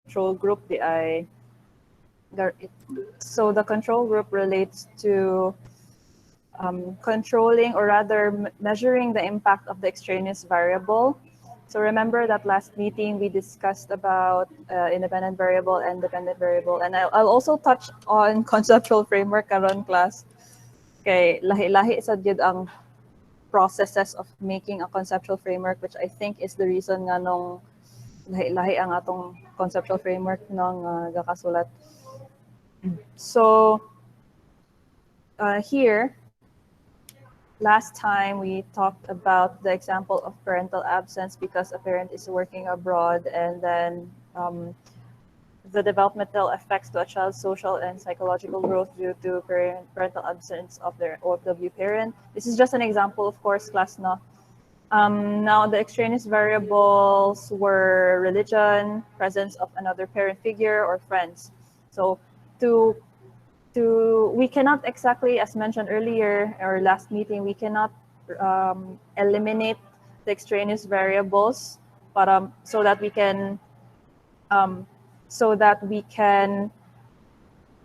control group so the control group relates to controlling, or rather measuring, the impact of the extraneous variable. So remember that last meeting we discussed about independent variable and dependent variable, and I'll also touch on conceptual framework karon class. Okay, lahi-lahi sa gyud ang processes of making a conceptual framework, which I think is the reason nga nung lahi-lahi ang atong conceptual framework ng gakasulat. So here, last time we talked about the example of parental absence because a parent is working abroad, and then the developmental effects to a child's social and psychological growth due to parental absence of their OFW parent. This is just an example, of course, class no. Now, the extraneous variables were religion, presence of another parent figure, or friends. So we cannot exactly, as mentioned earlier or last meeting, we cannot eliminate the extraneous variables, but so that we can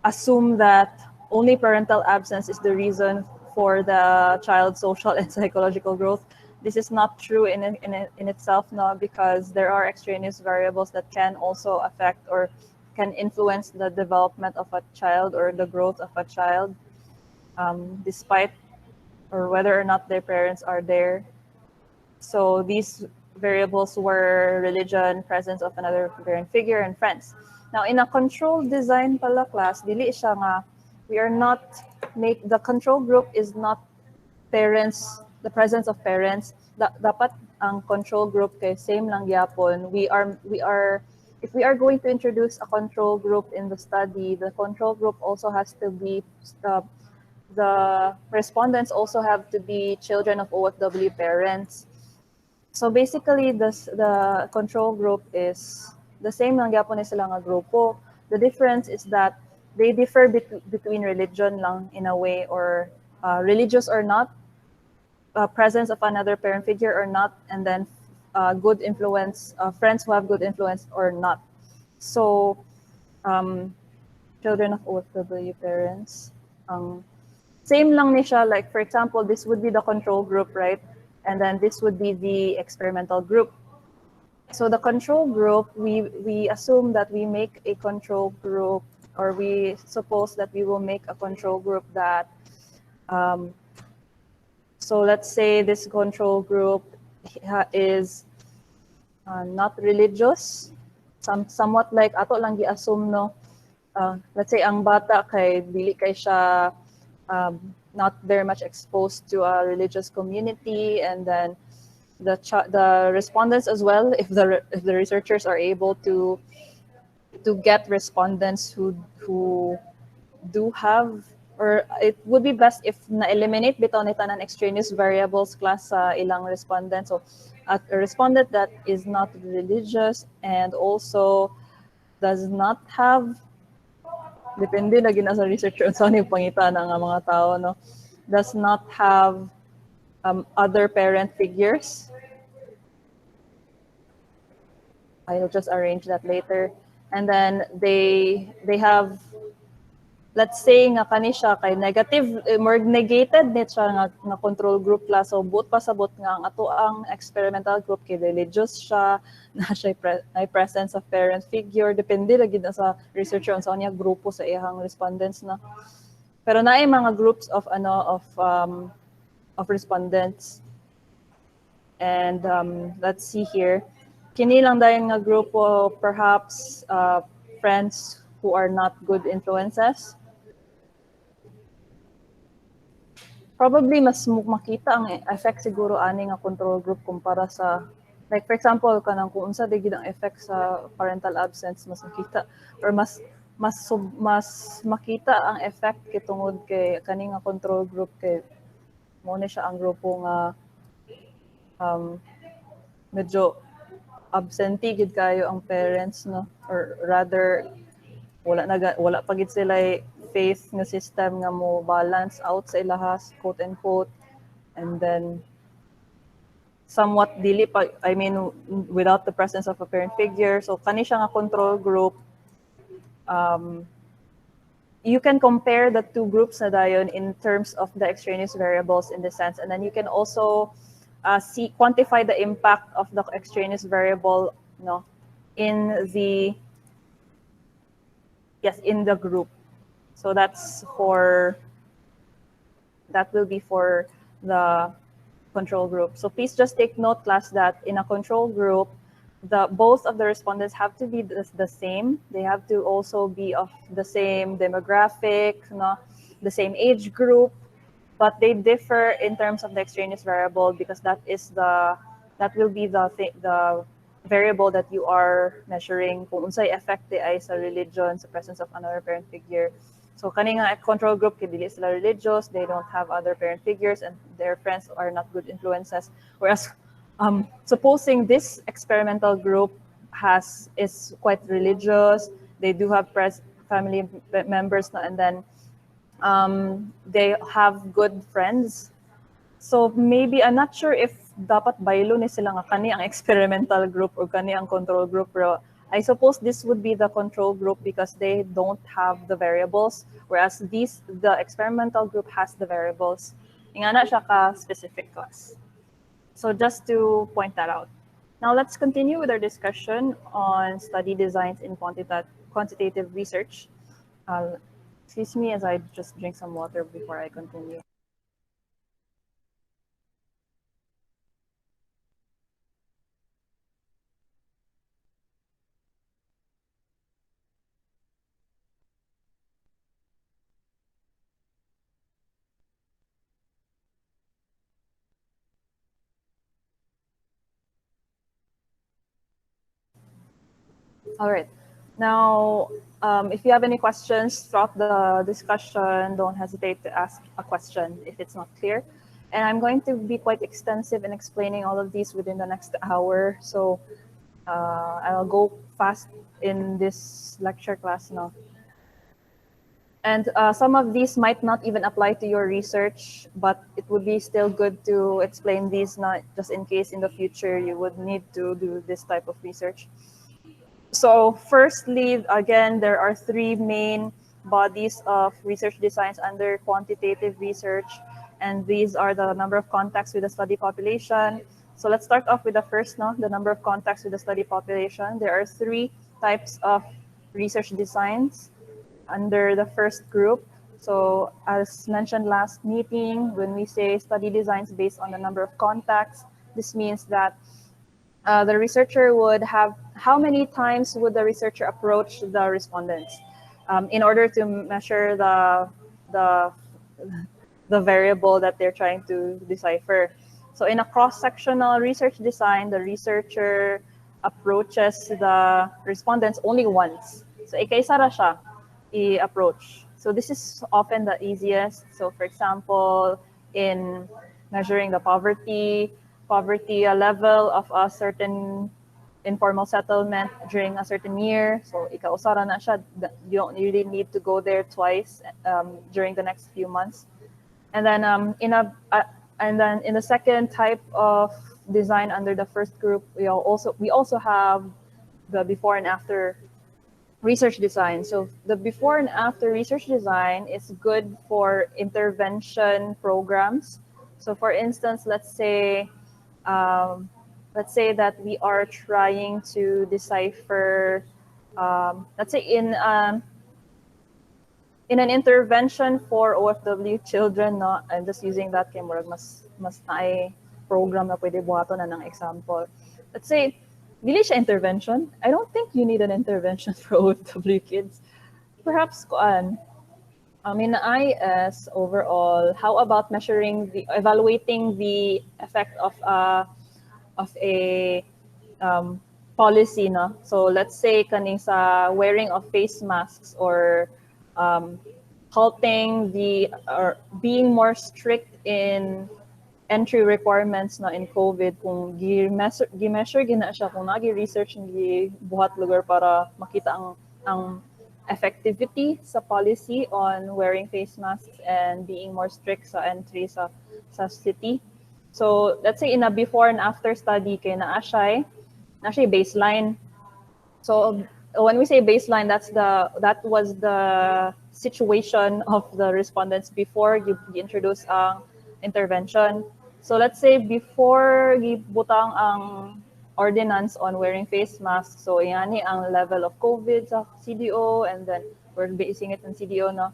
assume that only parental absence is the reason for the child's social and psychological growth. This is not true in itself, no, because there are extraneous variables that can also affect or can influence the development of a child or the growth of a child, despite or whether or not their parents are there. So these variables were religion, presence of another parent figure, and friends. Now, in a control design pala class, dili siya nga, the control group is not parents, the presence of parents. Dapat ang control group kay same lang gyapon. If we are going to introduce a control group in the study, the control group also has to be, the respondents also have to be children of OFW parents. So basically, the control group is the same lang gyapon sila nga grupo. The difference is that they differ between religion lang in a way, or religious or not, presence of another parent figure or not, and then good influence, friends who have good influence or not. So children of OFW parents, same lang ni siya. Like, for example, this would be the control group, right? And then this would be the experimental group. So the control group, we assume that we make a control group, or we suppose that we will make a control group that, so let's say this control group is not religious, somewhat like ato lang gi-assume, no. Let's say ang bata kay dili kay siya not very much exposed to a religious community, and then the respondents as well, if the researchers are able to get respondents who do have, or it would be best if na-eliminate bitaw ni tanan extraneous variables class sa ilang respondents. So a respondent that is not religious and also does not have, depende na gina sa researcher sa ni pangita ng mga tao, no, does not have other parent figures. I'll just arrange that later. And then they have, let's say nga kani siya kay negative, more negated net siya nga control group class. So both pasabot nga ang ato ang experimental group kay religious siya, na siya presence of parent figure, depende lagi na sa researcher on sa niya grupo sa iyang respondents na. Pero naay mga groups of respondents. And let's see here. Kini lang dayon nga grupo, perhaps friends who are not good influences. Probably mas makita ang effect siguro ani nga control group kumpara sa, like for example kanang kung unsa digid ang effect sa parental absence, mas makita or mas makita ang effect kay tungod kay kani nga control group, kay mo ni siya ang grupo nga medyo absentee gid kayo ang parents, no, or rather wala pa gid sila faith nga system nga mo balance out sa ilahas, quote and quote. And then somewhat dili pa, I mean, without the presence of a parent figure. So kani siya nga control group. You can compare the two groups na dayon in terms of the extraneous variables in the sense, and then you can also quantify the impact of the extraneous variable, no, in the in the group. So that will be for the control group. So please just take note, class, that in a control group, both of the respondents have to be the same. They have to also be of the same demographic, no, the same age group, but they differ in terms of the extraneous variable because that will be the variable that you are measuring kung unsay effect ay sa religion, sa presence of another parent figure. So kani nga control group, kay dili sila religious, they don't have other parent figures, and their friends are not good influences. Whereas, supposing this experimental group is quite religious, they do have family members, and then they have good friends. So maybe, I'm not sure if dapat baylo ni sila nga kani ang experimental group or kani ang control group, pero I suppose this would be the control group because they don't have the variables, whereas the experimental group has the variables. Nga na siya ka specific class. So just to point that out. Now let's continue with our discussion on study designs in quantitative research. Excuse me as I just drink some water before I continue. All right. Now, if you have any questions throughout the discussion, don't hesitate to ask a question if it's not clear. And I'm going to be quite extensive in explaining all of these within the next hour. So I'll go fast in this lecture class now. And some of these might not even apply to your research, but it would be still good to explain these, not just in case in the future you would need to do this type of research. So firstly, again, there are three main bodies of research designs under quantitative research, and these are the number of contacts with the study population. So let's start off with the first, the number of contacts with the study population. There are three types of research designs under the first group. So as mentioned last meeting, when we say study designs based on the number of contacts, this means that the researcher would have, how many times would the researcher approach the respondents in order to measure the variable that they're trying to decipher. So in a cross-sectional research design, the researcher approaches the respondents only once. So ikaisa ra siya i-approach. So this is often the easiest. So for example, in measuring the poverty level of a certain informal settlement during a certain year. So ikausara na siya. You don't really need to go there twice during the next few months. And then in the second type of design under the first group, we also have the before and after research design. So the before and after research design is good for intervention programs. So for instance, let's say that we are trying to decipher, let's say in an intervention for OFW children, no, I'm just using that kay murag mas naay program na pwede buhaton na ng example. Let's say dili siya intervention. I don't think you need an intervention for OFW kids. Perhaps in IS overall, how about evaluating the effect of a policy, no? So let's say kaning sa wearing of face masks or halting or being more strict in entry requirements, no, in COVID, kung gi-measure gina siya, kung nagi-research ng buhat lugar para makita ang effectivity sa policy on wearing face masks and being more strict sa entry sa city. So let's say in a before and after study, kay naa siya baseline. So when we say baseline, that was the situation of the respondents before you introduce ang intervention. So let's say before gibutang ang ordinance on wearing face masks, so yani ang level of COVID sa CDO, and then we're basing it on CDO, no?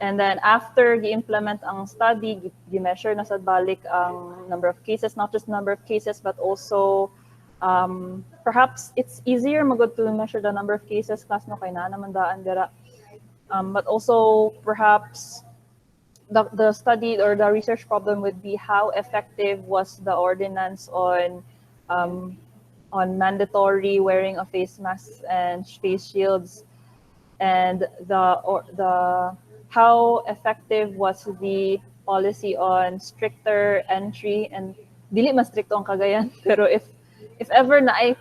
And then after gi-implement ang study, gi-measure na sa balik ang number of cases, not just number of cases, but also perhaps it's easier magod to measure the number of cases class no kay na naman daan dira. But also perhaps the study or the research problem would be how effective was the ordinance on mandatory wearing of face masks and face shields, and the how effective was the policy on stricter entry, and dili mas stricto ang Cagayan pero if ever na ay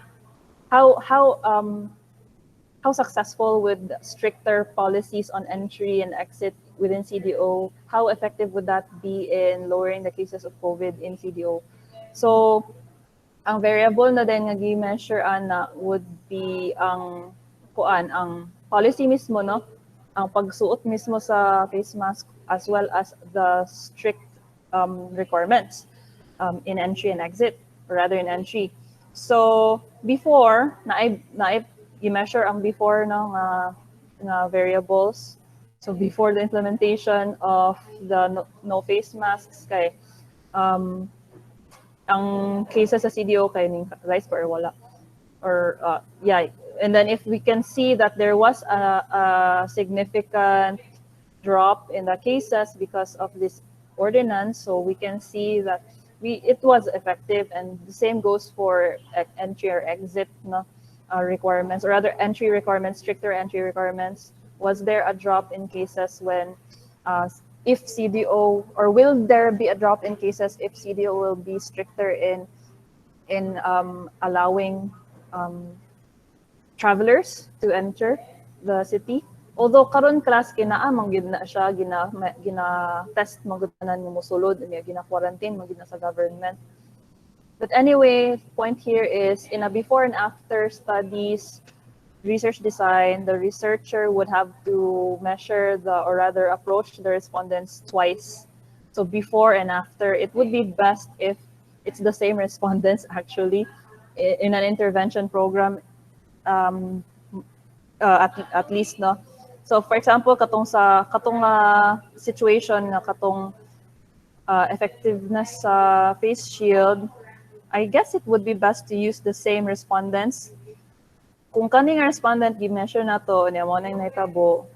how successful would stricter policies on entry and exit within CDO, how effective would that be in lowering the cases of COVID in CDO? So ang variable na din nga gi-measure ana would be ang policy mismo, no? Ang pagsuot mismo sa face mask, as well as the strict requirements in entry and exit, or rather in entry. So before na i-measure ang before no nga variables. So before the implementation of the no face masks kay ang cases sa CDO kay ning rise pa or wala, or yeah. And then if we can see that there was a significant drop in the cases because of this ordinance, so we can see that it was effective, and the same goes for entry or exit no, requirements, or rather entry requirements, stricter entry requirements. Was there a drop in cases when if CDO, or will there be a drop in cases if CDO will be stricter in allowing travelers to enter the city? Although karon class kinaamang gid na siya gina test magutanan mo mosulod niya gina quarantine mo gid na sa government. But anyway, point here is in a before and after studies research design, the researcher would have to measure or rather approach the respondents twice. So before and after, it would be best if it's the same respondents actually in an intervention program, at least no. So for example, katong situation na katong effectiveness sa face shield, I guess it would be best to use the same respondents. Kung kaning respondent gi-measure na to niya mo nang naitabo,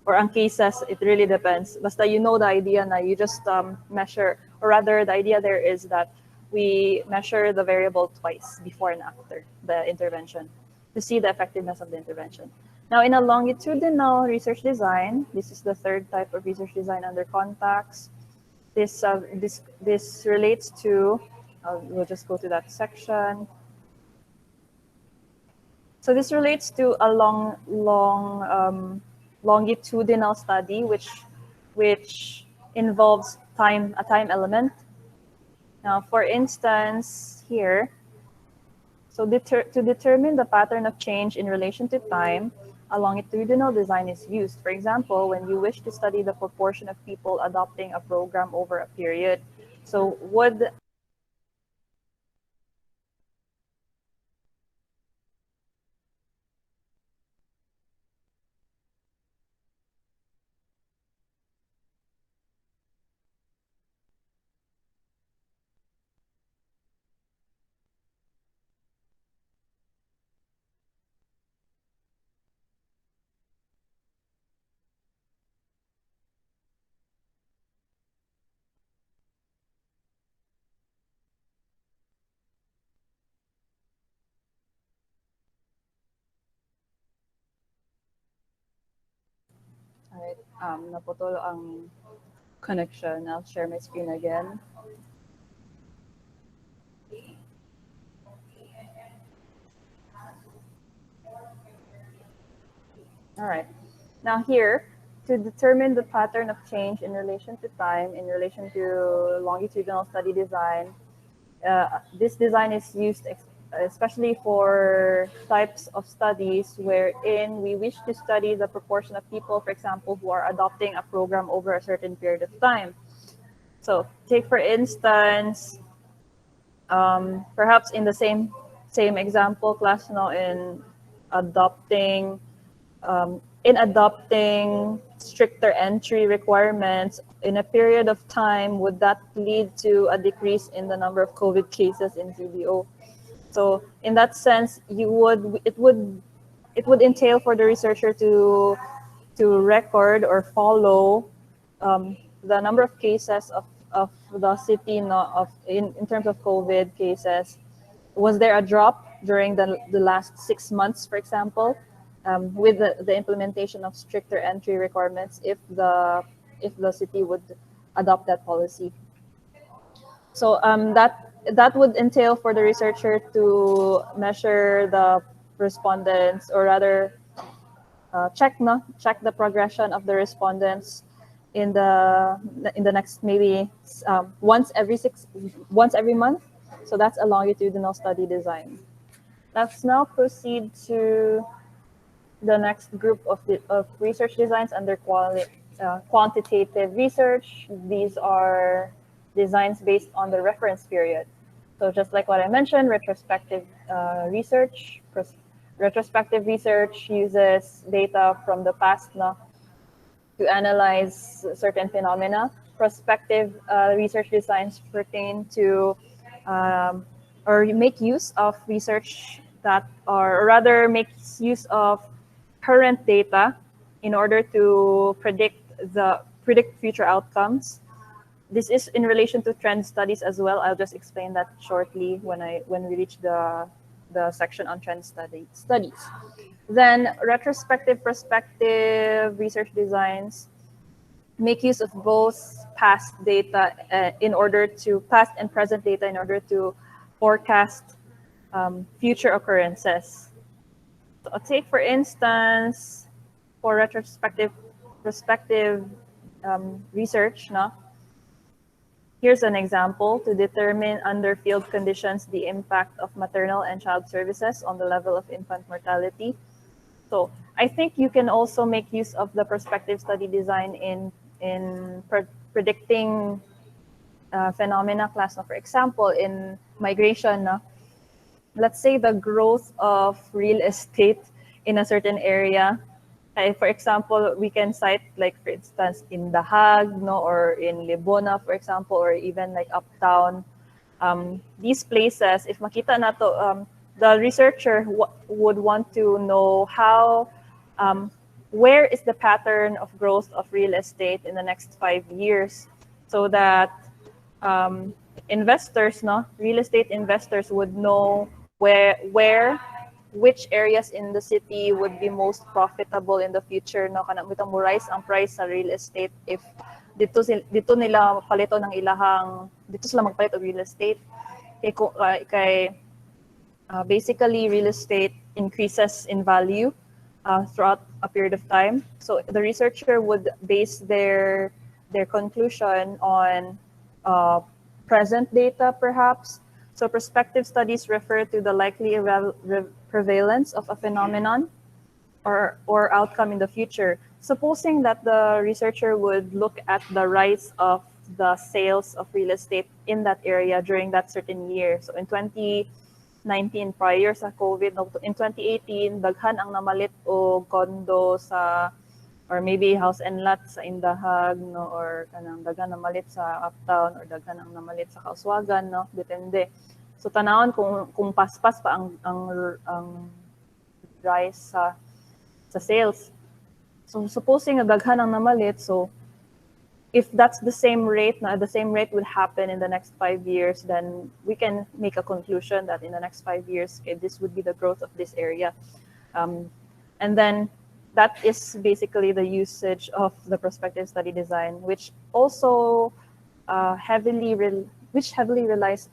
or ang cases, it really depends. Basta you know the idea na you just measure, or rather the idea there is that we measure the variable twice, before and after the intervention, to see the effectiveness of the intervention. Now in a longitudinal research design, this is the third type of research design under contacts. This relates to, we'll just go to that section. So this relates to a longitudinal study, which involves a time element. Now, for instance, here, so to determine the pattern of change in relation to time, a longitudinal design is used. For example, when you wish to study the proportion of people adopting a program over a period. So would all right, naputol ang connection. I'll share my screen again. All right. Now here, to determine the pattern of change in relation to time, in relation to longitudinal study design. This design is used especially for types of studies wherein we wish to study the proportion of people, for example, who are adopting a program over a certain period of time. So take, for instance, perhaps in the same example class, in adopting stricter entry requirements in a period of time, would that lead to a decrease in the number of COVID cases in CBO? So in that sense, it would entail for the researcher to record or follow the number of cases of the city, in terms of COVID cases. Was there a drop during the last 6 months, for example, with the implementation of stricter entry requirements, if the city would adopt that policy? So that would entail for the researcher to measure the respondents, or rather check the progression of the respondents in the next, maybe once every month. So that's a longitudinal study design. Let's now proceed to the next group of research designs under quantitative research. These are designs based on the reference period. So just like what I mentioned, retrospective research. Retrospective research uses data from the past to analyze certain phenomena. Prospective research designs pertain to or make use of research that are, or rather makes use of current data in order to predict future outcomes. This is in relation to trend studies as well. I'll just explain that shortly when we reach the section on trend studies. Then retrospective, prospective research designs make use of both past data past and present data in order to forecast future occurrences. So I'll take, for instance, for retrospective, prospective research. Here's an example: to determine under field conditions the impact of maternal and child services on the level of infant mortality. So I think you can also make use of the prospective study design in predicting phenomena class. For example, in migration, let's say the growth of real estate in a certain area. For example, we can cite, like, for instance, in The Hague, or in Libona, for example, or even like uptown. These places, if makita na to, the researcher would want to know how, where is the pattern of growth of real estate in the next 5 years, so that investors, real estate investors, would know which areas in the city would be most profitable in the future, kanang mitong mo rise ang price sa real estate if dito nila palito ng ilahang, dito sila magpalit og real estate. Basically real estate increases in value throughout a period of time. So the researcher would base their conclusion on present data, perhaps. So prospective studies refer to the likely prevalence of a phenomenon or outcome in the future. Supposing that the researcher would look at the rise of the sales of real estate in that area during that certain year. So in 2019, prior sa COVID, in 2018, daghan ang namalit o condo sa, or maybe house and lot sa Indahag, or kanang daghan namalit sa uptown, or daghan ang namalit sa Kauswagan, depende. So tanawon kung paspas pa ang rise sa sales. So supposing na daghan ang namalit, so if that's the same rate, the same rate would happen in the next 5 years, then we can make a conclusion that in the next 5 years, this would be the growth of this area. And then that is basically the usage of the prospective study design, which also heavily relies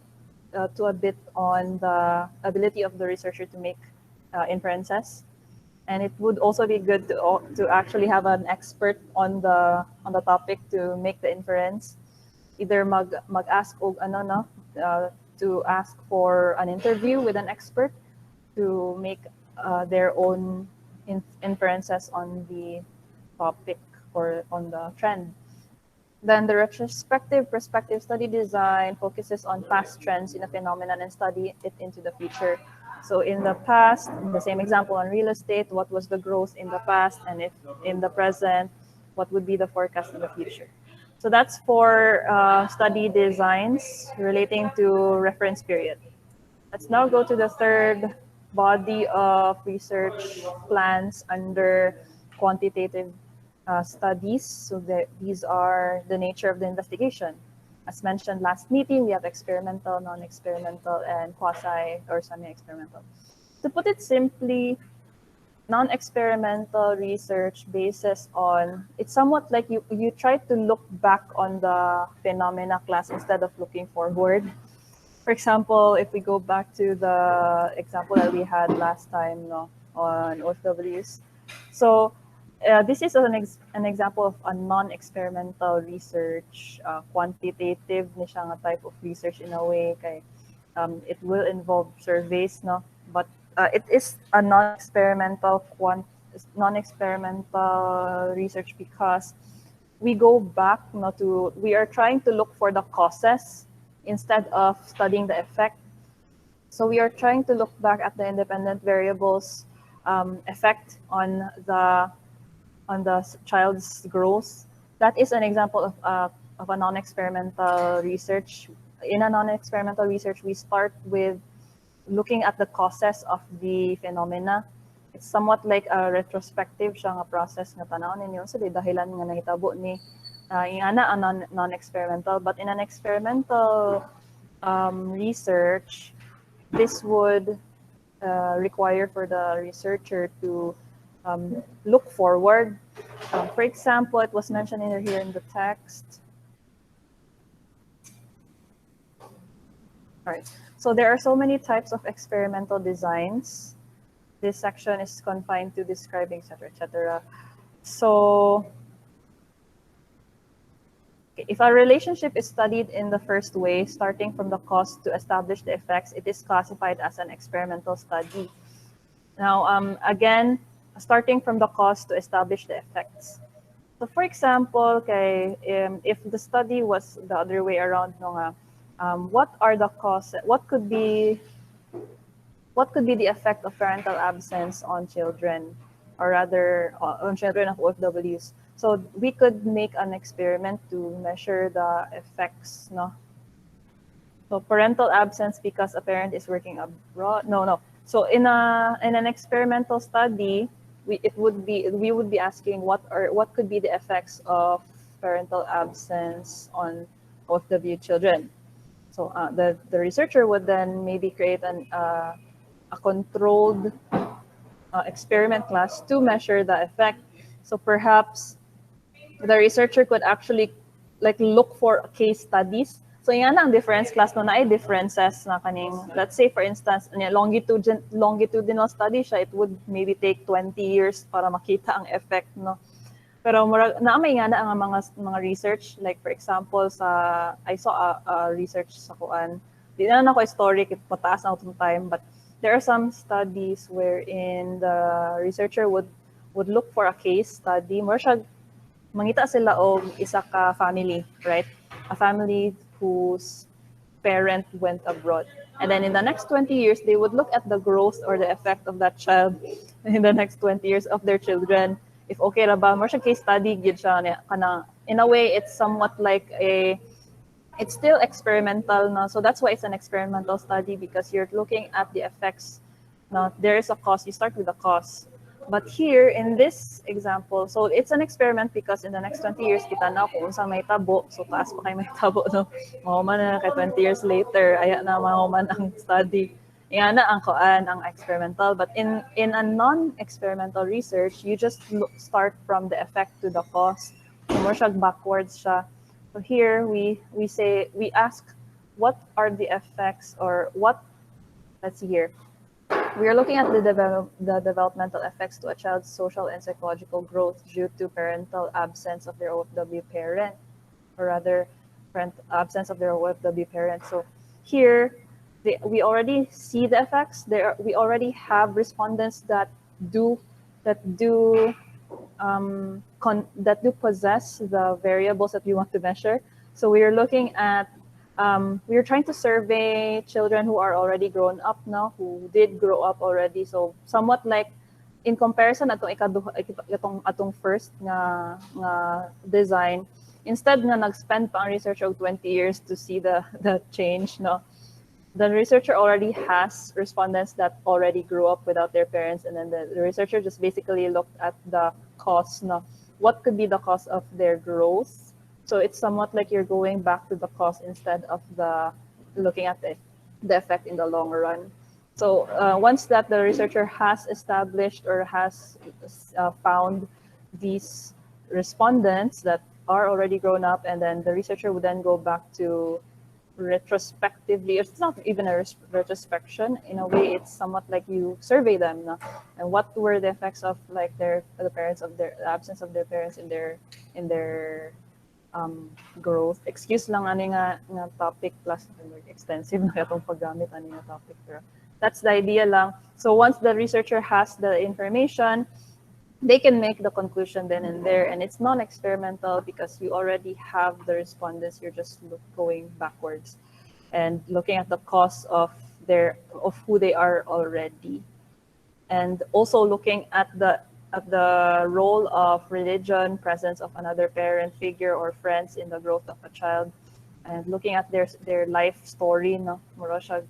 to a bit on the ability of the researcher to make inferences. And it would also be good to actually have an expert on the topic to make the inference. Either mag-ask og ano no, to ask for an interview with an expert to make their own inferences on the topic or on the trend. Then the retrospective perspective study design focuses on past trends in a phenomenon and study it into the future. So in the past, in the same example on real estate, what was the growth in the past, and if in the present, what would be the forecast in the future? So that's for study designs relating to reference period. Let's now go to the third body of research plans under quantitative studies. So these are the nature of the investigation. As mentioned last meeting, we have experimental, non-experimental, and quasi or semi-experimental. To put it simply, non-experimental research bases on, it's somewhat like you try to look back on the phenomena class instead of looking forward. For example, if we go back to the example that we had last time no, on OFWs. So this is an example of a non-experimental research, quantitative ni siya nga type of research in a way. Kay, it will involve surveys, no? But it is a non-experimental research because we go back no, we are trying to look for the causes instead of studying the effect. So we are trying to look back at the independent variables effect on the child's growth. That is an example of a non-experimental research. In a non-experimental research, we start with looking at the causes of the phenomena. It's somewhat like a retrospective siya nga process nga tanawon ninyo sa dahilan nga nahitabo ni ingana ang non-experimental. But in an experimental research, this would require for the researcher to look forward. For example, it was mentioned here in the text. All right. So there are so many types of experimental designs. This section is confined to describing, etc., etc. So if a relationship is studied in the first way, starting from the cause to establish the effects, it is classified as an experimental study. Now, again, starting from the cause to establish the effects. So for example, okay, if the study was the other way around, no, what are the causes? What could be the effect of parental absence on children, or rather on children of OFWs? So we could make an experiment to measure the effects, no? So parental absence because a parent is working abroad. No. So in an experimental study, we would be asking what could be the effects of parental absence on OFW children. So the researcher would then maybe create a controlled experiment class to measure the effect. So perhaps the researcher could actually like look for case studies. So yan ang difference class no na ay differences na kaning, let's say for instance longitudinal study siya, it would maybe take 20 years para makita ang effect, no. Pero naamay nga na ang mga research, like for example I saw a research sa kuan, di na ako historic, mataas na itong time, but there are some studies wherein the researcher would look for a case study. More siya mangita sila og isa ka family, right? A family whose parent went abroad. And then in the next 20 years, they would look at the growth or the effect of that child in the next 20 years of their children. If okay ra ba, more siya case study, gid siya kana. In a way, it's somewhat like it's still experimental, no? So that's why it's an experimental study, because you're looking at the effects. No, there is a cause. You start with the cause. But here, in this example, so it's an experiment because in the next 20 years, kita na kung saan may tabo. So, taas pa kayo may tabo, no? Mahuman na kay 20 years later, aya na mahuman ang study. Yan na ang koan, ang experimental. But in a non-experimental research, you just start from the effect to the cause. So, more siya backwards siya. So here, we ask, what are the effects, or what, let's see here. We are looking at the developmental effects to a child's social and psychological growth due to parental absence of their OFW parent, or rather, absence of their OFW parent. So here, we already see the effects. We already have respondents that do possess the variables that we want to measure. So we are looking at, we are trying to survey children who are already grown up now, who did grow up already. So somewhat like, in comparison atong first nga design, instead nga nag-spend pa ang researcher of 20 years to see the change, no? The researcher already has respondents that already grew up without their parents, and then the researcher just basically looked at the cause, no? What could be the cause of their growth? So it's somewhat like you're going back to the cause instead of looking at the effect in the long run. So once that the researcher has established or has found these respondents that are already grown up, and then the researcher would then go back to retrospectively, it's not even a retrospection, in a way it's somewhat like you survey them, no? And what were the effects of like the absence of their parents in their growth. Excuse lang ani nga topic plus extensive na itong paggamit ani nga topic, pero that's the idea lang. So once the researcher has the information, they can make the conclusion then and there, and it's non-experimental because you already have the respondents. You're just going backwards and looking at the cause of who they are already, and also looking at the role of religion, presence of another parent figure or friends in the growth of a child, and looking at their life story, no? Mura siya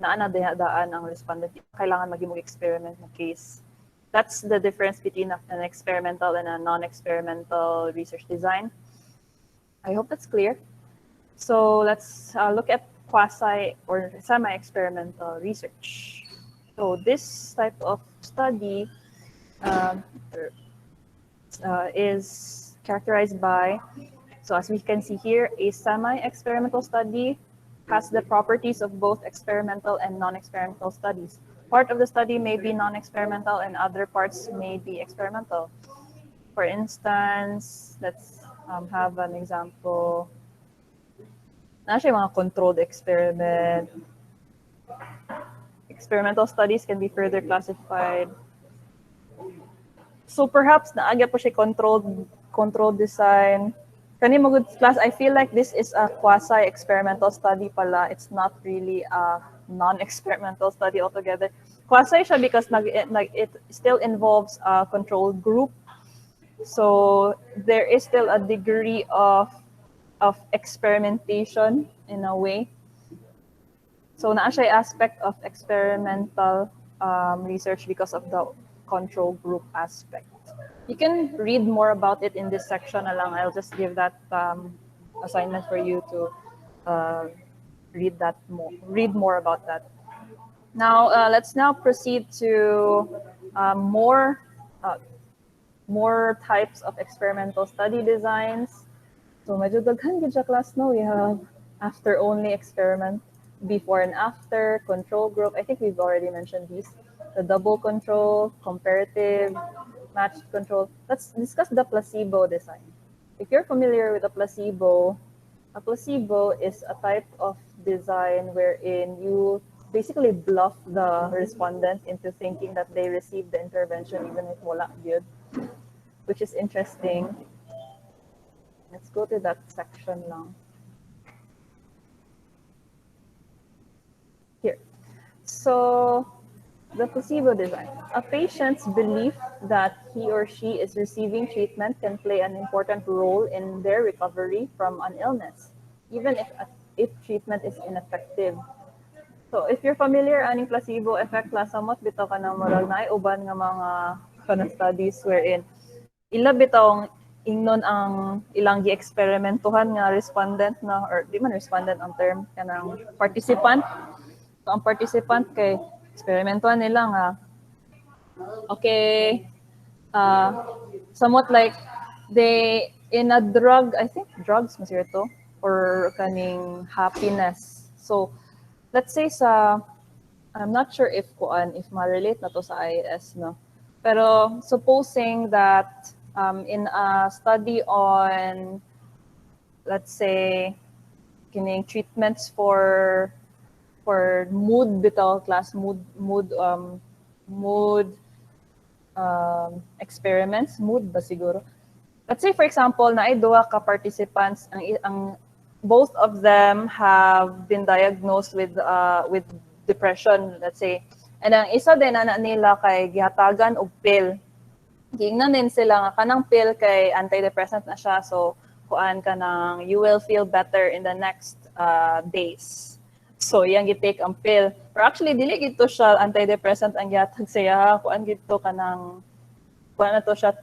naana daan ang respondent, kailangan maging experiment na case. That's the difference between an experimental and a non-experimental research design. I hope that's clear. So let's look at quasi or semi-experimental research. So this type of study is characterized by, so as we can see here, a semi-experimental study has the properties of both experimental and non-experimental studies. Part of the study may be non-experimental and other parts may be experimental. For instance, let's have an example. Actually, mga controlled experiment. Experimental studies can be further classified. So perhaps naagya po siya controlled design. Kani mo good class, I feel like this is a quasi-experimental study pala. It's not really a non-experimental study altogether. Quasi siya because it still involves a controlled group. So there is still a degree of experimentation in a way. So naa siya aspect of experimental research because of the control group aspect. You can read more about it in this section na lang. I'll just give that assignment for you to read more about that. Now let's now proceed to more types of experimental study designs. So medyo daghan gid siya class, no? We have after only experiment, before and after, control group. I think we've already mentioned these. The double control, comparative, matched control. Let's discuss the placebo design. If you're familiar with a placebo is a type of design wherein you basically bluff the respondent into thinking that they received the intervention even if wala gyud, which is interesting. Let's go to that section lang. Here. So the placebo design. A patient's belief that he or she is receiving treatment can play an important role in their recovery from an illness, even if treatment is ineffective. So if you're familiar aning placebo effect, somewhat bitaw ka na moral na uban nga mga studies wherein ila bitawng ingnon ang ilang gi-eksperimentuhan nga respondent na, or di man respondent ang term kanang participant. So ang participant kay experimentuhan nila nga, okay, somewhat like they in a drug, I think drugs masir to, or kaning happiness. So let's say sa I'm not sure if ma-relate na to sa IAS, no? Pero supposing that in a study on, let's say, kining treatments for mood bitaw class mood experiments, mood ba siguro? Let's say for example na ay duha ka participants ang both of them have been diagnosed with depression, let's say. And ang isa din ana nila kay gihatagan og pill. Giingnan din sila nga kanang pill kay antidepressant na siya, so kuan ka nang you will feel better in the next days. So yang gi-take ang pill. Pero actually dili gito siya antidepressant ang gihatag siya, kuan gito kanang kuan na to siya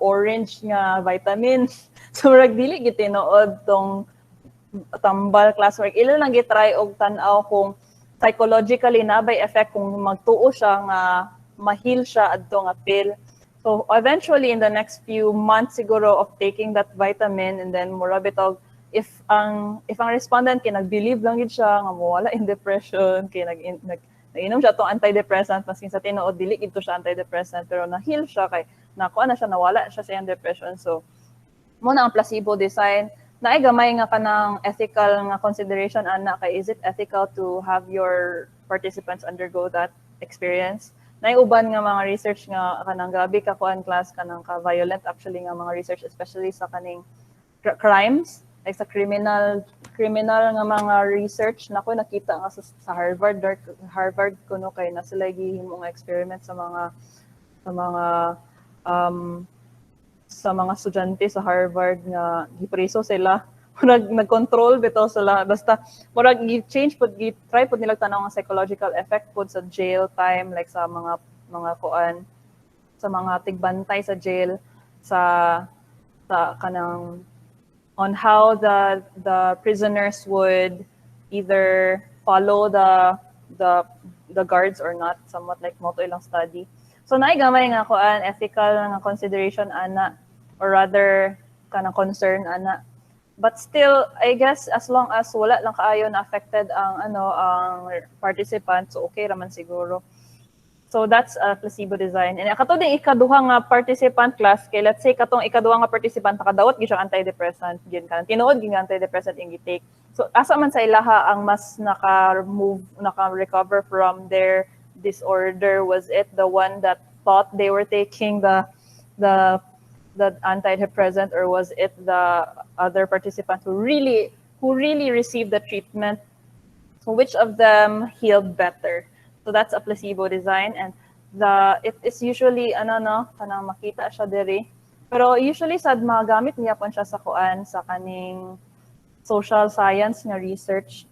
orange nga vitamin. So murag dili gid tinuod tong tambal classwork. Ilo lang gitry og tan-aw kung psychologically na by effect kung magtuo siya nga ma-heal siya adto nga pill. So eventually in the next few months siguro of taking that vitamin, and then mura bitog if ang respondent kay nag-believe lang gid siya nga mawala in depression, kay nag-inom siya tong antidepressant, maskin sa tinuod dili gid to siya antidepressant, pero na-heal siya kay nakuha na siya, nawala siya sa iyang depression. So mo na ang placebo design naay gamay nga kanang ethical nga consideration ana kay is it ethical to have your participants undergo that experience. Naay uban nga mga research nga kanang grabe ka kuan class kanang ka violent actually nga mga research, especially sa kaning crimes, like sa criminal nga mga research nako nakita nga sa Harvard kuno kay na sila gihimo nga experiment sa mga estudyante sa Harvard nga gipreso sila. Murag nag-control bitaw sila, basta murag gi-change pud try pud nila tanaw nga psychological effect pud sa jail time, like sa mga kuan sa mga tigbantay sa jail sa kanang on how the prisoners would either follow the guards or not, somewhat like moto ilang study. So naay gamay nga kuan ethical nga consideration ana, or rather kanang concern ana. But still, I guess as long as wala lang kaayo na affected ang participants, so okay raman siguro. So that's a placebo design. And kato din ikaduha nga participant class, kay let's say katong ikaduha nga participant nakadawat gyud siya antidepressant, gin kan tinuod gyud antidepressant yung gi-take. So asa man sa ilaha ang mas naka-recover from their disorder? Was it the one that thought they were taking the antidepressant, or was it the other participant who really received the treatment? So which of them healed better? So that's a placebo design, and it is usually kanang makita siya diri. Pero usually sad magamit niya pon siya sa kuan sa kaning social science nga research.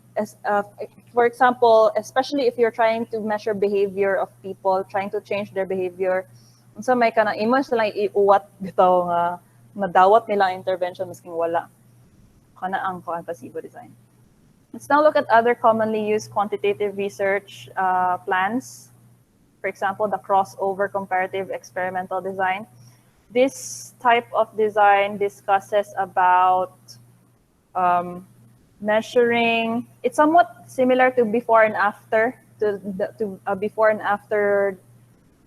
For example, especially if you're trying to measure behavior of people, trying to change their behavior, unsa may kanang image lang iuwat bitaw nga madawat nila ang intervention masking wala. Kana ang placebo design. Let's now look at other commonly used quantitative research plans. For example, the crossover comparative experimental design. This type of design discusses about measuring. It's somewhat similar to before and after, to before and after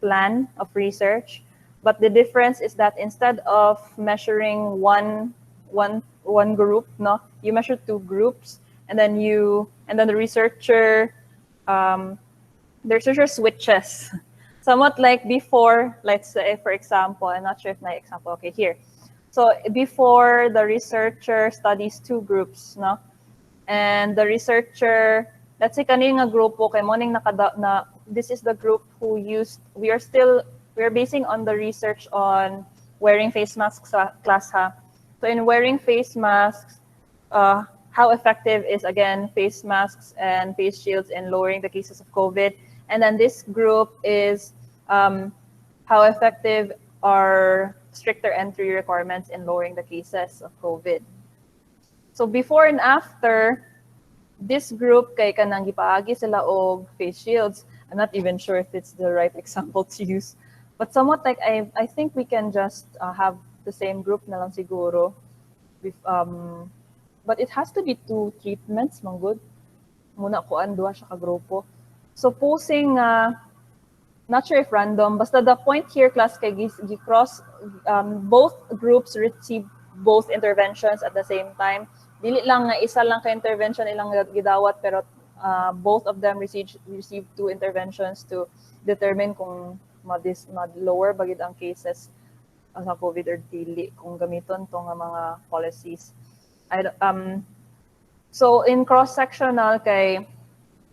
plan of research, but the difference is that instead of measuring one group, no, you measure two groups, and then the researcher switches. Somewhat like before, let's say for example, I'm not sure if my example, okay, here. So before, the researcher studies two groups, no, and the researcher, let's say kanina nga grupo kay morning na this is the group who used, we are basing on the research on wearing face masks class ha. So in wearing face masks, how effective is again face masks and face shields in lowering the cases of COVID, and then this group is how effective are stricter entry requirements in lowering the cases of COVID. So before and after, this group kay kanang gipaagi sila og face shields. I'm not even sure if it's the right example to use, but somewhat like I think we can just have the same group na lang siguro. But it has to be two treatments, manggod. Muna kuan duha siya ka grupo. Supposing not sure if random, basta the point here class kay cross both groups receive both interventions at the same time. Dili lang nga isa lang ka intervention ilang gidawat, pero both of them receive two interventions to determine kung lower bagid ang cases sa COVID or dili kung gamiton tong mga policies. So in cross-sectional kay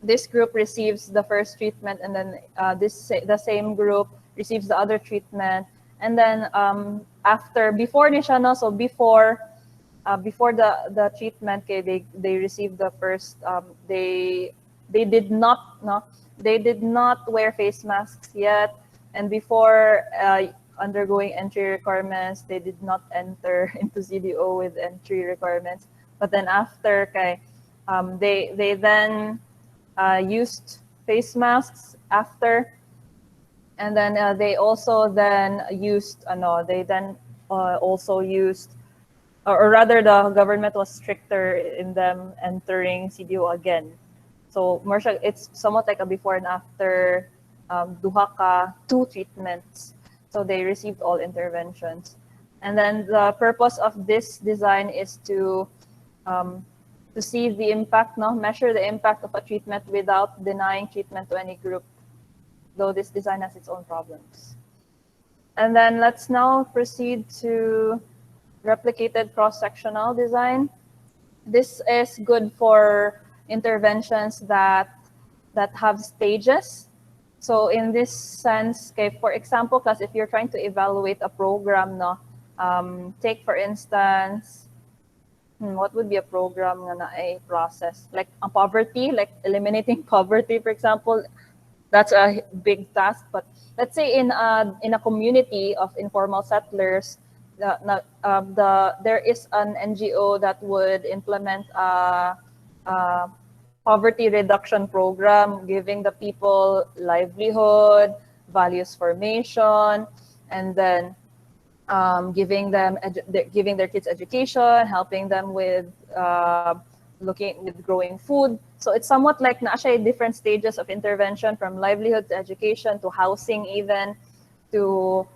this group receives the first treatment, and then the same group receives the other treatment, and then before ni siya, no, so before the treatment, okay, they received the first they did not wear face masks yet, and before undergoing entry requirements, they did not enter into CDO with entry requirements, but then after, okay, they then used face masks after, and then they also then used also used, or rather the government was stricter in them entering CDO again. So it's somewhat like a before and after duha ka two treatments. So they received all interventions. And then the purpose of this design is to see the impact, measure the impact of a treatment without denying treatment to any group, though this design has its own problems. And then let's now proceed to replicated cross-sectional design. This is good for interventions that have stages. So in this sense, okay, for example, class, if you're trying to evaluate a program, take for instance, what would be a program na a process like poverty, like eliminating poverty, for example. That's a big task. But let's say in a community of informal settlers, there is an NGO that would implement a poverty reduction program, giving the people livelihood, values formation, and then giving their kids education, helping them with growing food. So it's somewhat like na siya different stages of intervention, from livelihood to education to housing, even to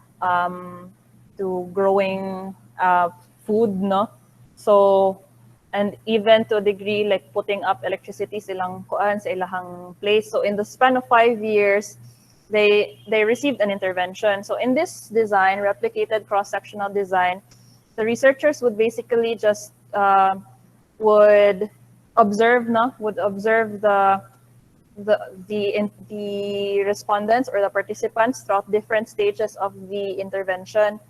growing food, no? So, and even to a degree like putting up electricity silang kuan sa ilahang place. So in the span of 5 years, they received an intervention. So in this design, replicated cross-sectional design, the researchers would basically just would observe the respondents or the participants throughout different stages of the intervention.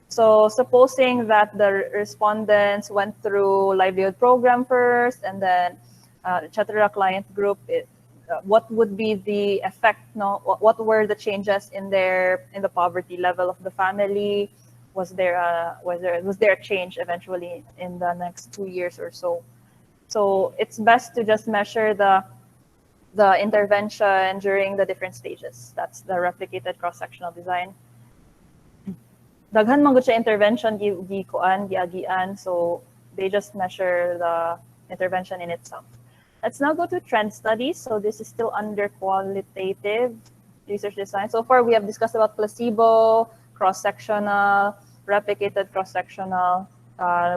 So supposing that the respondents went through livelihood program first, and then etc. client group, what would be the effect? What were the changes in the poverty level of the family? Was there a change eventually in the next 2 years or so? So it's best to just measure the intervention during the different stages. That's the replicated cross-sectional design. Daghan man gud siya intervention giagian, so they just measure the intervention in itself. Let's now go to trend studies. So this is still under qualitative research design. So far we have discussed about placebo, cross-sectional, replicated cross-sectional.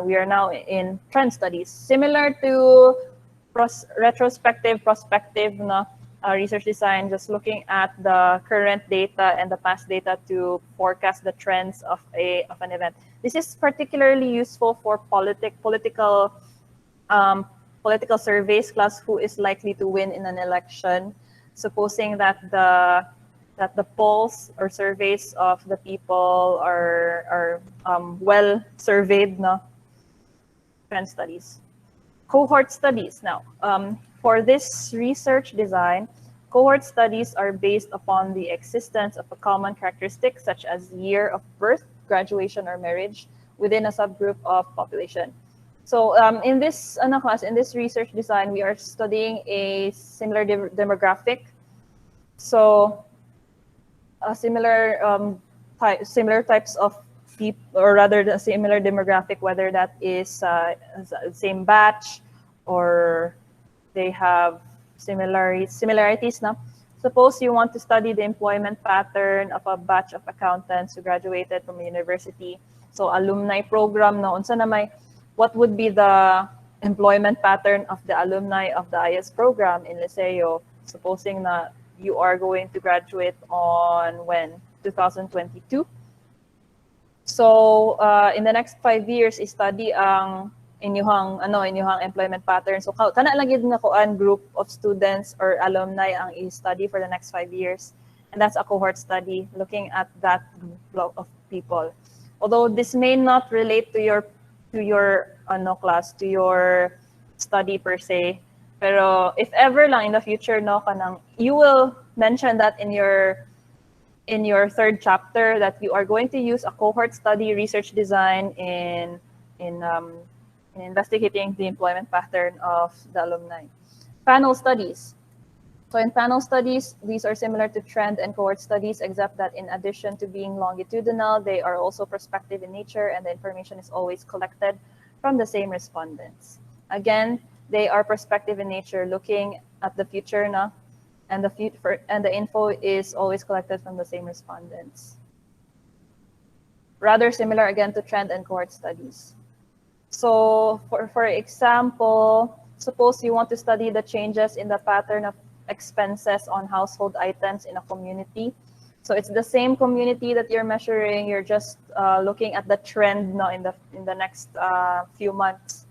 We are now in trend studies, similar to retrospective, prospective research design, just looking at the current data and the past data to forecast the trends of an event. This is particularly useful for political surveys, class, who is likely to win in an election. Supposing that the polls or surveys of the people are well surveyed, trend studies. Cohort studies now. For this research design, cohort studies are based upon the existence of a common characteristic, such as year of birth, graduation, or marriage within a subgroup of population. So in this class, in this research design, we are studying a similar demographic. So similar types of people, or rather the similar demographic, whether that is same batch or they have similarities Suppose you want to study the employment pattern of a batch of accountants who graduated from a university. So alumni program na unsa na may, what would be the employment pattern of the alumni of the IS program in Liceo, supposing na you are going to graduate on when? 2022. So in the next 5 years, study ang inyuhang employment pattern. So kana lang gid nga kuan group of students or alumni ang i-study for the next 5 years. And that's a cohort study looking at that group of people. Although this may not relate to your class, to your study per se. Pero if ever lang in the future no kanang you will mention that in your third chapter that you are going to use a cohort study research design in investigating the employment pattern of the alumni. Panel studies. So in panel studies, these are similar to trend and cohort studies, except that in addition to being longitudinal, they are also prospective in nature, and the information is always collected from the same respondents. Again, they are prospective in nature, looking at the future na, and the info is always collected from the same respondents. Rather similar again to trend and cohort studies. So for example, suppose you want to study the changes in the pattern of expenses on household items in a community. So it's the same community that you're measuring. You're just looking at the trend no, in the next few months.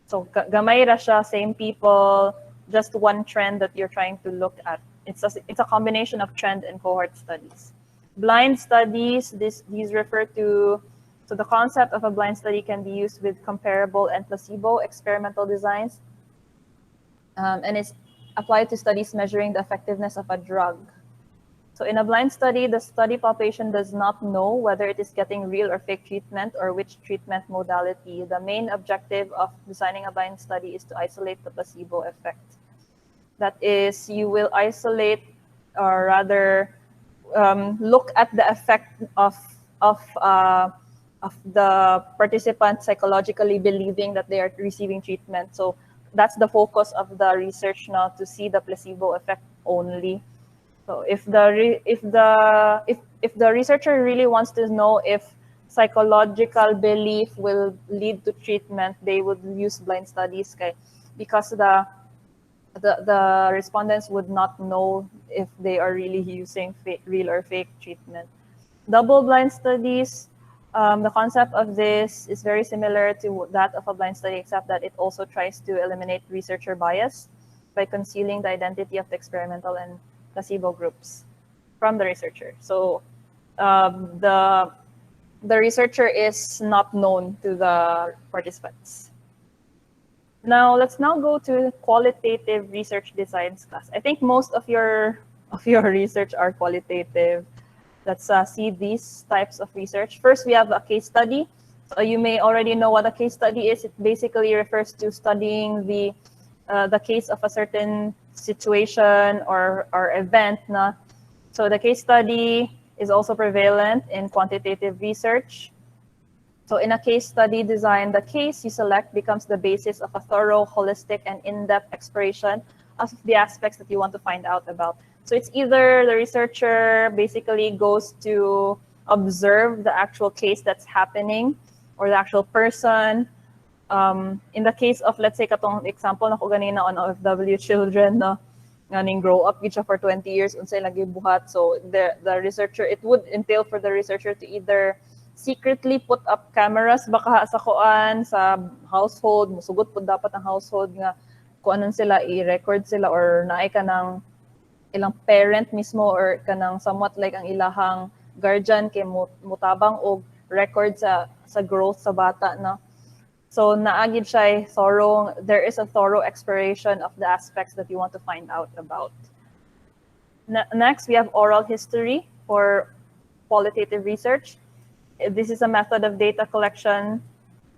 So gamay ra siya, same people, just one trend that you're trying to look at. It's a combination of trend and cohort studies. Blind studies, these refer to, so the concept of a blind study can be used with comparable and placebo experimental designs. And it's applied to studies measuring the effectiveness of a drug. So in a blind study, the study population does not know whether it is getting real or fake treatment or which treatment modality. The main objective of designing a blind study is to isolate the placebo effect. That is, you will isolate, or rather look at the effect of the participant psychologically believing that they are receiving treatment. So that's the focus of the research now, to see the placebo effect only. So if the researcher really wants to know if psychological belief will lead to treatment, they would use blind studies, because the respondents would not know if they are really using real or fake treatment. Double-blind studies, the concept of this is very similar to that of a blind study, except that it also tries to eliminate researcher bias by concealing the identity of the experimental and placebo groups from the researcher. So the researcher is not known to the participants. Now let's go to qualitative research designs class. I think most of your research are qualitative. Let's see these types of research. First, we have a case study. So you may already know what a case study is. It basically refers to studying the case of a certain situation or event. So the case study is also prevalent in quantitative research. So in a case study design, the case you select becomes the basis of a thorough, holistic, and in-depth exploration of the aspects that you want to find out about. So it's either the researcher basically goes to observe the actual case that's happening or the actual person. In the case of, let's say, katong example na ko ganina on OFW children na nganing grow up gid siya for 20 years unsay lagi buhat. So the researcher, it would entail for the researcher to either secretly put up cameras baka sa kuan sa household, musugot pud dapat ang household nga kuanon sila, i-record sila, or naay ka ng ilang parent mismo or kanang somewhat like ang ilahang guardian kay mutabang og record sa growth sa bata na. So naagid siya thorough, there is a thorough exploration of the aspects that you want to find out about. Next, we have oral history for qualitative research. This is a method of data collection.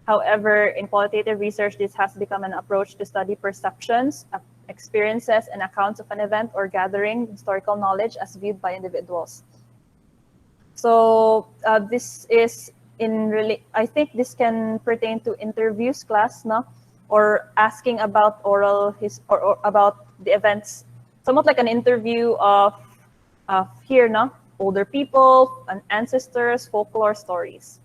However, in qualitative research, this has become an approach to study perceptions, experiences, and accounts of an event or gathering historical knowledge as viewed by individuals. So this is I think this can pertain to interviews class, no? Or asking about or about the events somewhat like an interview of here, no? Older people, ancestors, folklore stories.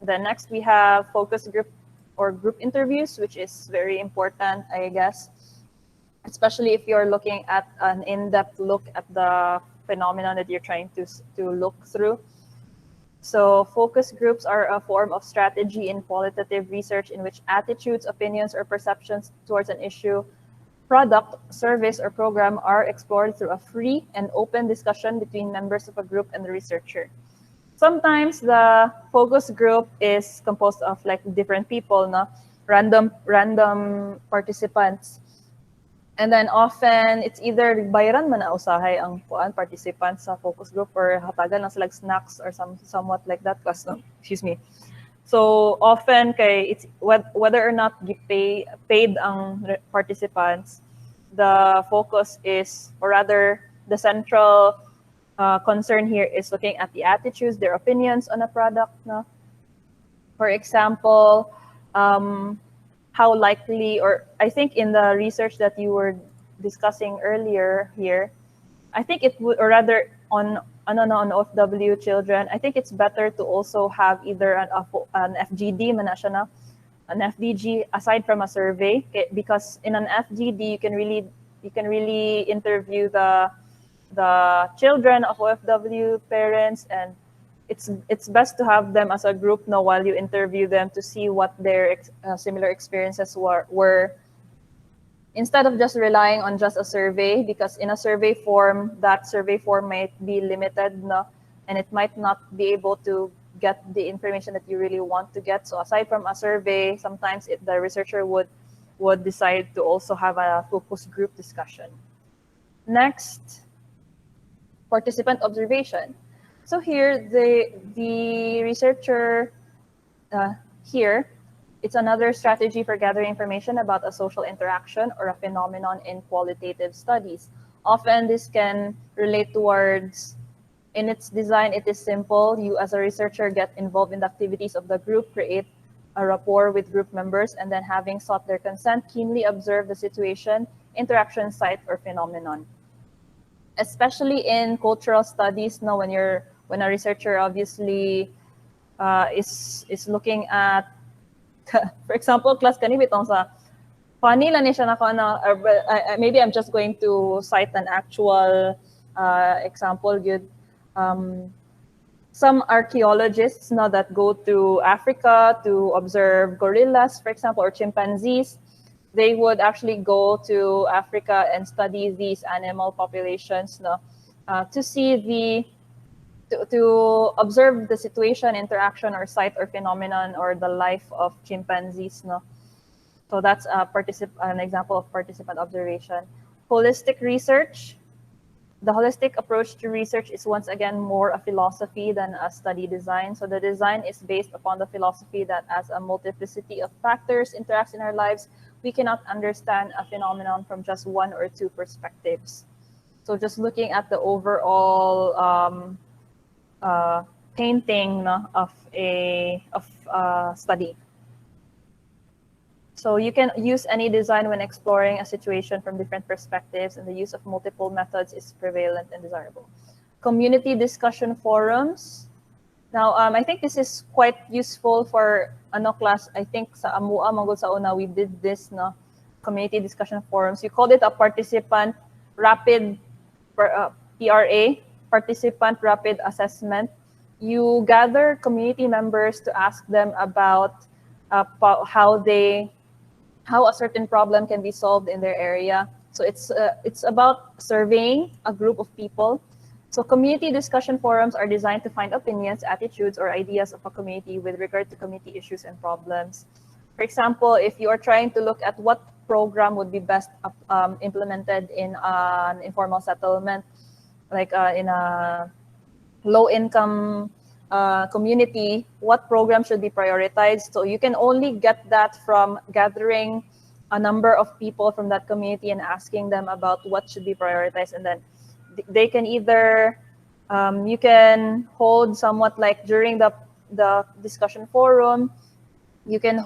Then next we have focus group or group interviews, which is very important, I guess, especially if you're looking at an in-depth look at the phenomenon that you're trying to look through. So focus groups are a form of strategy in qualitative research in which attitudes, opinions, or perceptions towards an issue, product, service, or program are explored through a free and open discussion between members of a group and the researcher. Sometimes the focus group is composed of like different people, no? Random participants. And then often it's either bayaran man na usahay ang participants sa focus group or hatagan lang sila snacks or somewhat like that. Excuse me. So often it's whether or not you paid ang participants, the focus is, or rather the central concern here is looking at the attitudes, their opinions on a product. No? For example, how likely, or I think in the research that you were discussing earlier here, I think it would, or rather on OFW children, I think it's better to also have either an FGD, an FDG aside from a survey, because in an FGD you can really interview the children of OFW parents, and it's best to have them as a group now while you interview them to see what their similar experiences were, instead of just relying on just a survey, because in a survey form, that survey form might be limited, no? And it might not be able to get the information that you really want to get. So aside from a survey, sometimes the researcher would decide to also have a focus group discussion. Next, participant observation. So here, the researcher here, it's another strategy for gathering information about a social interaction or a phenomenon in qualitative studies. Often this can relate towards, in its design, it is simple. You as a researcher get involved in the activities of the group, create a rapport with group members, and then having sought their consent, keenly observe the situation, interaction, site, or phenomenon. Especially in cultural studies, now when a researcher obviously is looking at, for example, class kani bitong sa funny lang ni siya nako na, maybe I'm just going to cite an actual example. Good, some archaeologists now that go to Africa to observe gorillas, for example, or chimpanzees, they would actually go to Africa and study these animal populations, no, to see to observe the situation, interaction, or site or phenomenon or the life of chimpanzees, no. So that's an example of participant observation. Holistic research. The holistic approach to research is once again more a philosophy than a study design. So the design is based upon the philosophy that as a multiplicity of factors interacts in our lives, we cannot understand a phenomenon from just one or two perspectives. So just looking at the overall painting of a study. So you can use any design when exploring a situation from different perspectives, and the use of multiple methods is prevalent and desirable. Community discussion forums. Now, I think this is quite useful for class. I think sa AMUA Manggol sa una we did this, no, community discussion forums. You called it a participant rapid PRA, participant rapid assessment. You gather community members to ask them about how a certain problem can be solved in their area. So it's about surveying a group of people. So community discussion forums are designed to find opinions, attitudes, or ideas of a community with regard to community issues and problems. For example, if you are trying to look at what program would be best implemented in an informal settlement, like in a low-income community, what program should be prioritized? So you can only get that from gathering a number of people from that community and asking them about what should be prioritized, and then they can either you can hold somewhat like during the discussion forum, you can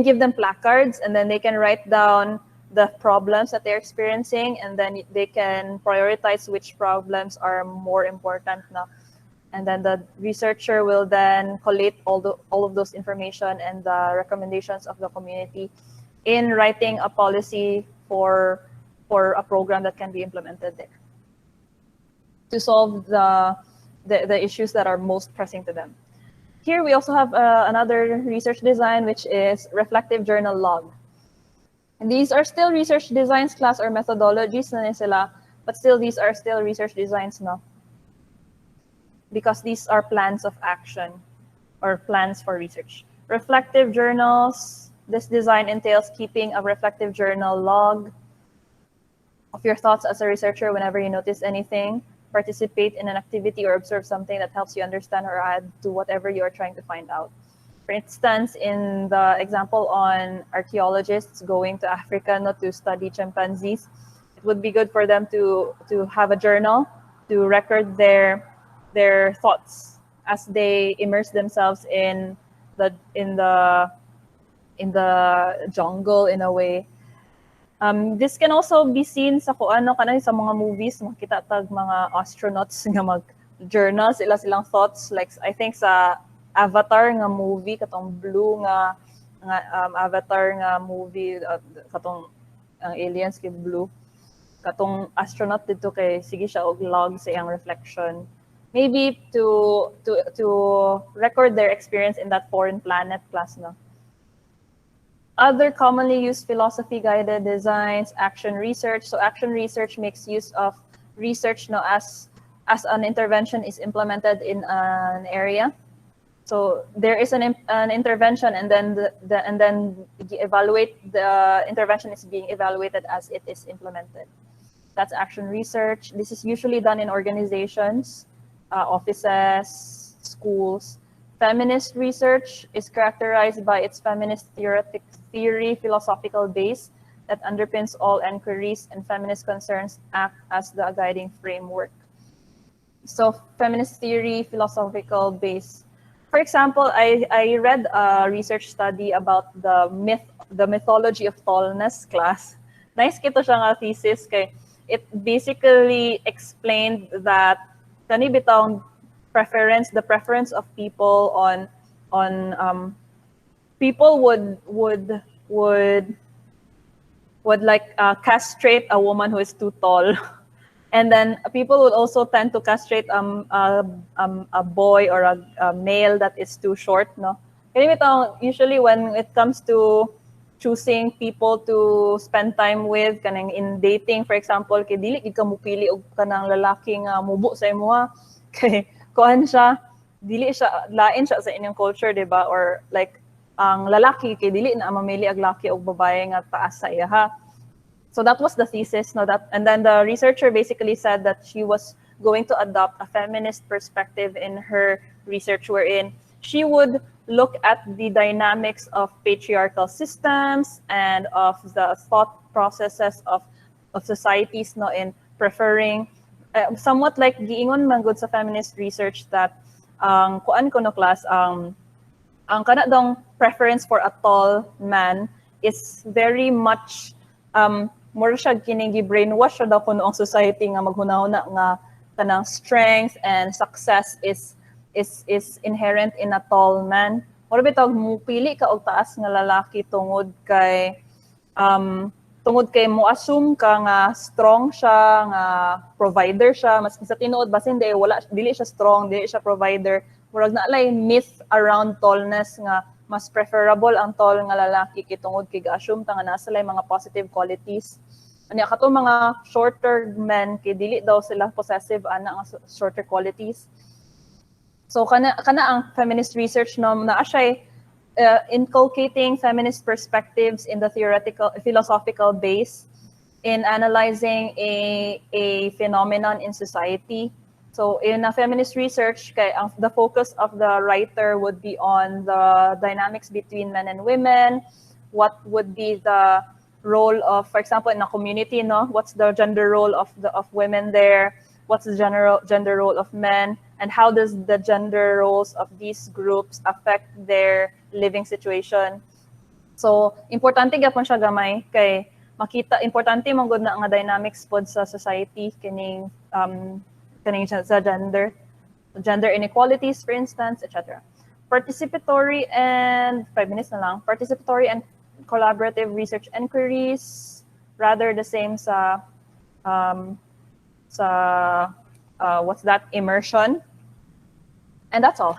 give them placards, and then they can write down the problems that they're experiencing, and then they can prioritize which problems are more important now. And then the researcher will then collate all of those information and the recommendations of the community in writing a policy for a program that can be implemented there to solve the issues that are most pressing to them. Here we also have another research design, which is reflective journal log. And these are still research designs class or methodologies na sila, but still these are still research designs now, because these are plans of action or plans for research. Reflective journals, this design entails keeping a reflective journal log of your thoughts as a researcher whenever you notice anything, participate in an activity or observe something that helps you understand or add to whatever you are trying to find out. For instance, in the example on archaeologists going to Africa not to study chimpanzees, it would be good for them to have a journal to record their thoughts as they immerse themselves in the jungle in a way. This can also be seen sa sa mga movies, makita tag mga astronauts nga mag-journal silang thoughts, like I think sa Avatar nga movie, katong blue nga Avatar nga movie, katong ang aliens kay blue, katong astronaut dito kay sige siya og log sa iyang reflection, maybe to record their experience in that foreign planet class na. Other commonly used philosophy-guided designs, action research. So action research makes use of research as an intervention is implemented in an area. So there is an intervention, and then the intervention is being evaluated as it is implemented. That's action research. This is usually done in organizations, offices, schools. Feminist research is characterized by its feminist theory philosophical base that underpins all inquiries, and feminist concerns act as the guiding framework. So feminist theory philosophical base. For example, I read a research study about the mythology of tallness class. Nice kito siya nga thesis kay it basically explained that kani bitawng the preference of people on people would like castrate a woman who is too tall. And then people would also tend to castrate a boy or a male that is too short, no? Usually when it comes to choosing people to spend time with, kanang in dating, for example, kay dili gid ka mupili og kanang lalaki nga mubo sa imo, kay kuan siya, dili siya lain siya sa inyong culture, di ba? Or like ang lalaki kay dili na mamili og laki og babae nga taas sa iya. So that was the thesis, no? And then the researcher basically said that she was going to adopt a feminist perspective in her research, wherein she would look at the dynamics of patriarchal systems and of the thought processes of societies, no, in preferring somewhat like giingon man gud sa feminist research that kuan ko no class ang kana dong preference for a tall man is very much more siya kining gi-brainwash daw kuno ang society nga maghunahuna nga kanang strength and success is inherent in a tall man. Or bitaw mupili ka og taas nga lalaki tungod kay mo assume ka nga strong siya, nga provider siya, mas sa tinuod basin dili siya strong, dili siya provider. Murag na lay myth around tallness nga mas preferable ang tall nga lalaki kay tungod kay ga-assume ta nga nasa lay mga positive qualities. Anya kato mga shorter men kay dili daw sila possessive ana nga shorter qualities. So kana ang feminist research no na siya inculcating feminist perspectives in the philosophical base in analyzing a phenomenon in society. So in a feminist research, the focus of the writer would be on the dynamics between men and women. What would be the role of, for example, in a community, no? What's the gender role of women there? What's the gender role of men? And how does the gender roles of these groups affect their living situation? So importante gyapon siya gamay kay makita importante mong good na nga dynamics pod sa society kining sa gender inequalities, for instance, etc. Participatory and 5 minutes na lang. Participatory and collaborative research inquiries, rather the same sa what's that, immersion, and that's all.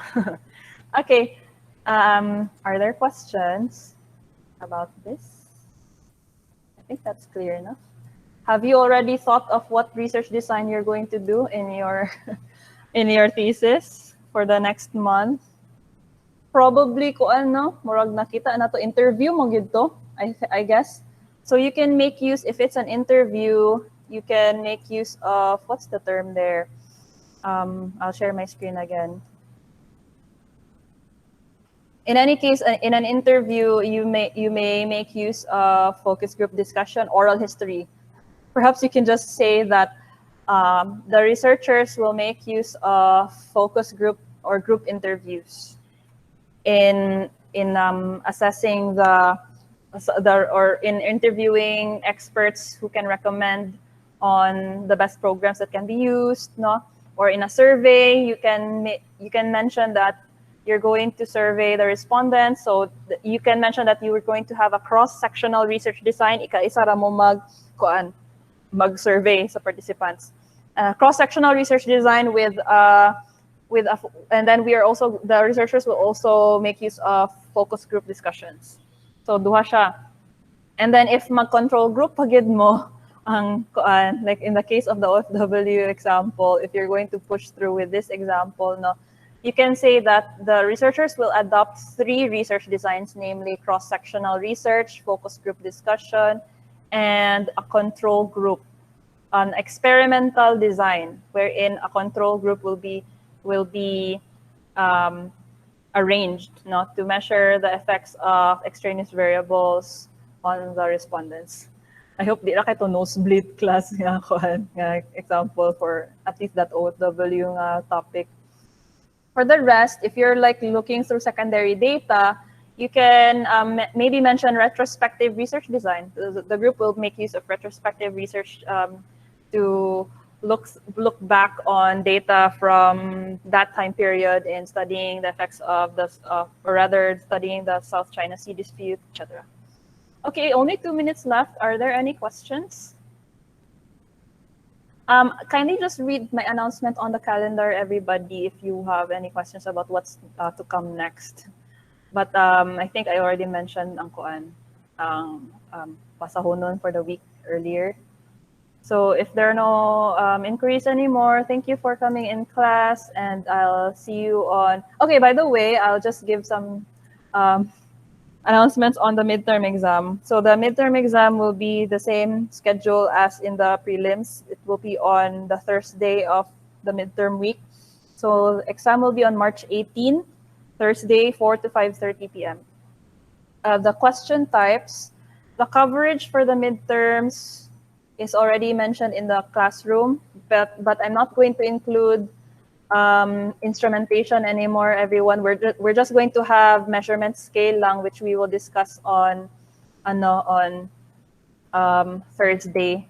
Okay, are there questions about this? I think that's clear enough. Have you already thought of what research design you're going to do in your in your thesis for the next month? Probably ko ano, murag nakita na to interview mo gid to, I guess. So you can make use, if it's an interview, you can make use of, what's the term there? I'll share my screen again. In any case, in an interview, you may make use of focus group discussion, oral history. Perhaps you can just say that the researchers will make use of focus group or group interviews in assessing or in interviewing experts who can recommend on the best programs that can be used, no? Or in a survey, you can mention that you're going to survey the respondents. So you can mention that you were going to have a cross-sectional research design. Ika-isa ra mo mag-survey sa participants. Cross-sectional research design and then the researchers will also make use of focus group discussions. So duha siya. And then if mag-control group pagid mo ang like in the case of the OFW example, if you're going to push through with this example, no, you can say that the researchers will adopt 3 research designs, namely cross-sectional research, focus group discussion, and a control group, an experimental design, wherein a control group will be arranged, not to measure the effects of extraneous variables on the respondents. I hope di ra kay to nosebleed class nga example for at least that OFW topic. For the rest, if you're like looking through secondary data, you can maybe mention retrospective research design. The group will make use of retrospective research to look back on data from that time period in studying the effects of or rather studying the South China Sea dispute, etc. Okay, only 2 minutes left. Are there any questions? Kindly just read my announcement on the calendar, everybody, if you have any questions about what's to come next. But I think I already mentioned ang pasahonon for the week earlier. So if there are no inquiries anymore, thank you for coming in class, and I'll see you on. Okay, by the way, I'll just give some announcements on the midterm exam. So the midterm exam will be the same schedule as in the prelims. It will be on the Thursday of the midterm week. So exam will be on March 18, Thursday, 4 to 5:30 p.m. The question types, the coverage for the midterms is already mentioned in the classroom, but I'm not going to include instrumentation anymore, everyone. We're just going to have measurement scale lang, which we will discuss on Thursday.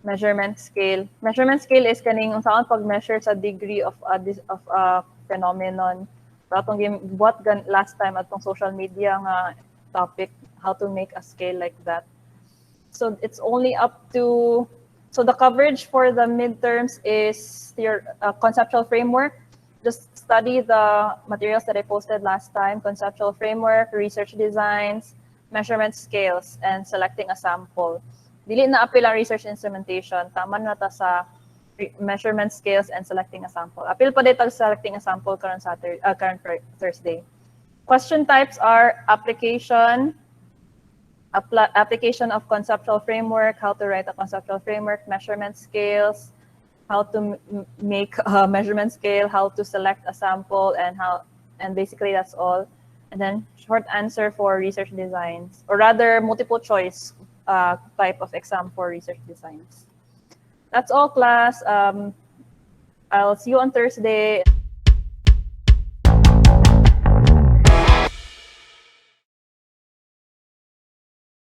Measurement scale is kaning unsaon pag-measure sa degree of a phenomenon. What last time atong social media nga topic, how to make a scale like that. So it's only up to. So the coverage for the midterms is your conceptual framework. Just study the materials that I posted last time: conceptual framework, research designs, measurement scales, and selecting a sample. Dili na apil ang research instrumentation. Tama na ta sa measurement scales and selecting a sample. Apil pa dito selecting a sample current Thursday. Question types are application of conceptual framework, how to write a conceptual framework, measurement scales, how to make a measurement scale, how to select a sample, and basically that's all. And then short answer for research designs, or rather multiple choice type of exam for research designs. That's all, class. I'll see you on Thursday.